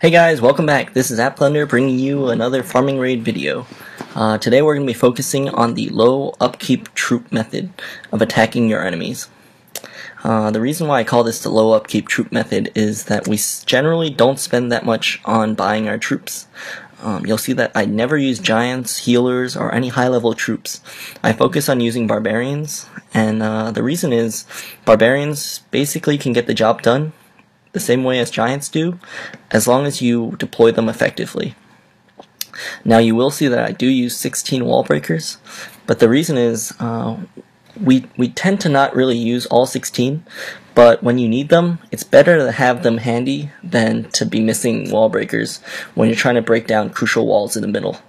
Hey guys, welcome back. This is AppThunder bringing you another farming raid video. Today we're going to be focusing on the low upkeep troop method of attacking your enemies. The reason why I call this the low upkeep troop method is that we generally don't spend that much on buying our troops. You'll see that I never use giants, healers, or any high level troops. I focus on using barbarians, and the reason is barbarians basically can get the job done the same way as giants do, as long as you deploy them effectively. Now you will see that I do use 16 wall breakers, but the reason is we tend to not really use all 16, but when you need them, it's better to have them handy than to be missing wall breakers when you're trying to break down crucial walls in the middle.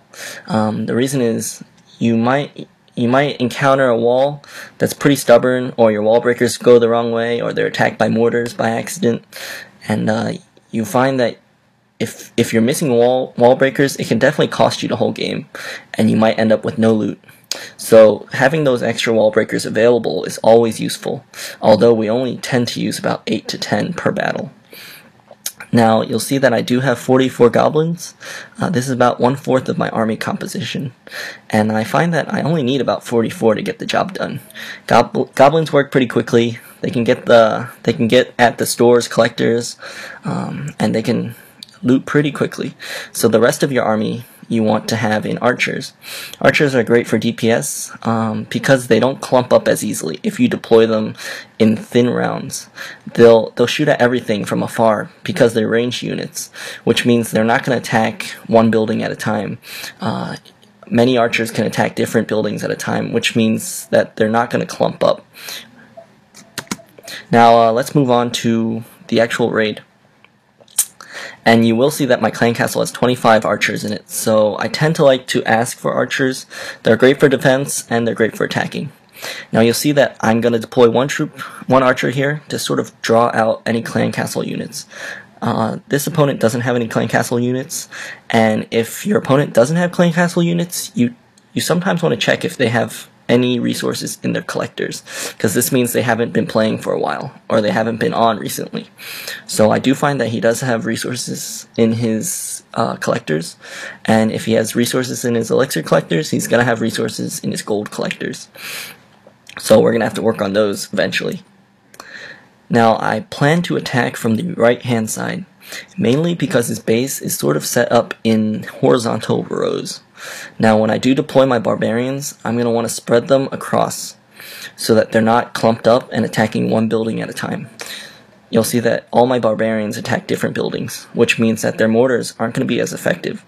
The reason is you might encounter a wall that's pretty stubborn, or your wall breakers go the wrong way, or they're attacked by mortars by accident, and you find that if you're missing wall breakers, it can definitely cost you the whole game, and you might end up with no loot. So having those extra wall breakers available is always useful, although we only tend to use about 8 to 10 per battle. Now, you'll see that I do have 44 goblins. This is about 1/4 of my army composition, and I find that I only need about 44 to get the job done. Goblins work pretty quickly. They can get at the stores, collectors, and they can loot pretty quickly. So the rest of your army you want to have in archers. Archers are great for DPS because they don't clump up as easily. If you deploy them in thin rounds, they'll shoot at everything from afar because they're ranged units, which means they're not going to attack one building at a time. Many archers can attack different buildings at a time, which means that they're not going to clump up. Now let's move on to the actual raid. And you will see that my clan castle has 25 archers in it, so I tend to like to ask for archers. They're great for defense, and they're great for attacking. Now you'll see that I'm going to deploy one archer here to sort of draw out any clan castle units. This opponent doesn't have any clan castle units, and if your opponent doesn't have clan castle units, you sometimes want to check if they have any resources in their collectors, because this means they haven't been playing for a while, or they haven't been on recently. So I do find that he does have resources in his collectors, and if he has resources in his elixir collectors, he's going to have resources in his gold collectors. So we're going to have to work on those eventually. Now I plan to attack from the right hand side, mainly because his base is sort of set up in horizontal rows. Now when I do deploy my barbarians, I'm going to want to spread them across so that they're not clumped up and attacking one building at a time. You'll see that all my barbarians attack different buildings, which means that their mortars aren't going to be as effective.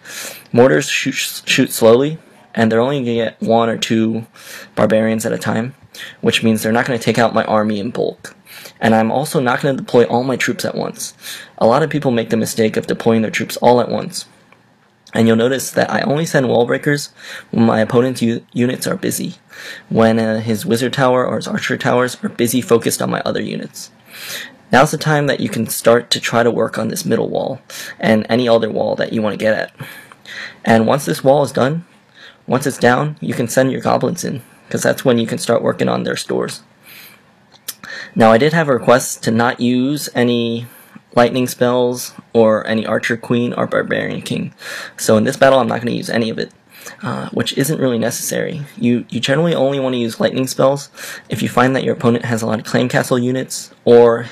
Mortars shoot slowly, and they're only going to get 1 or 2 barbarians at a time, which means they're not going to take out my army in bulk. And I'm also not going to deploy all my troops at once. A lot of people make the mistake of deploying their troops all at once. And you'll notice that I only send wall breakers when my opponent's units are busy, when his wizard tower or his archer towers are busy focused on my other units. Now's the time that you can start to try to work on this middle wall, and any other wall that you want to get at. And once this wall is done, once it's down, you can send your goblins in, because that's when you can start working on their stores. Now I did have a request to not use any lightning spells or any archer queen or barbarian king, so in this battle I'm not going to use any of it, which isn't really necessary. You generally only want to use lightning spells if you find that your opponent has a lot of clan castle units, or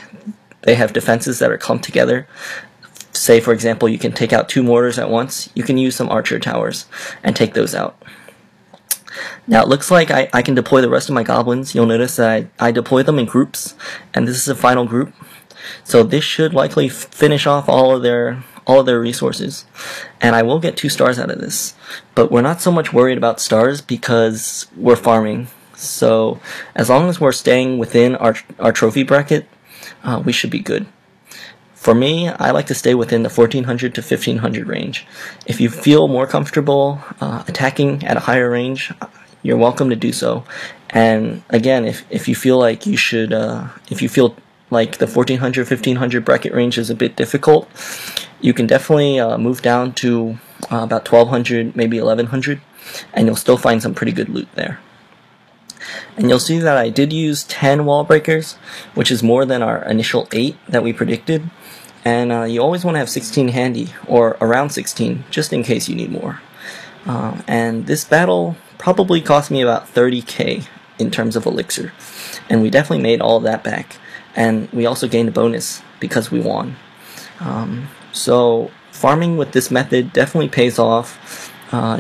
they have defenses that are clumped together. Say for example you can take out 2 mortars at once, you can use some archer towers and take those out. Now it looks like I can deploy the rest of my goblins. You'll notice that I deploy them in groups, and this is a final group. So this should likely finish off all of their resources, and I will get 2 stars out of this. But we're not so much worried about stars because we're farming. So as long as we're staying within our trophy bracket, we should be good. For me, I like to stay within the 1400 to 1500 range. If you feel more comfortable attacking at a higher range, you're welcome to do so. And again, if you feel like you should, if you feel like the 1400, 1500 bracket range is a bit difficult, you can definitely move down to about 1200, maybe 1100, and you'll still find some pretty good loot there. And you'll see that I did use 10 wall breakers, which is more than our initial 8 that we predicted. And you always want to have 16 handy, or around 16, just in case you need more. And this battle probably cost me about 30k in terms of elixir, and we definitely made all of that back, and we also gained a bonus because we won. So farming with this method definitely pays off.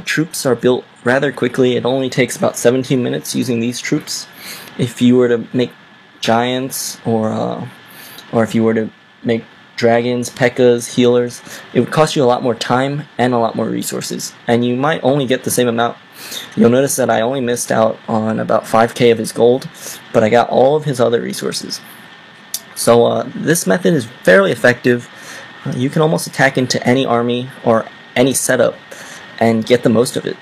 Troops are built rather quickly. It only takes about 17 minutes using these troops. If you were to make giants, or if you were to make dragons, P.E.K.K.A.s, healers, it would cost you a lot more time and a lot more resources, and you might only get the same amount. You'll notice that I only missed out on about 5k of his gold, but I got all of his other resources. So this method is fairly effective. You can almost attack into any army or any setup and get the most of it.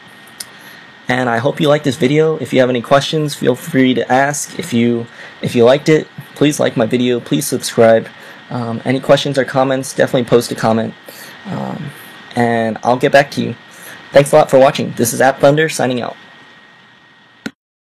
And I hope you liked this video. If you have any questions, feel free to ask. If you liked it, please like my video, please subscribe. Any questions or comments, definitely post a comment, and I'll get back to you. Thanks a lot for watching. This is AppThunder signing out.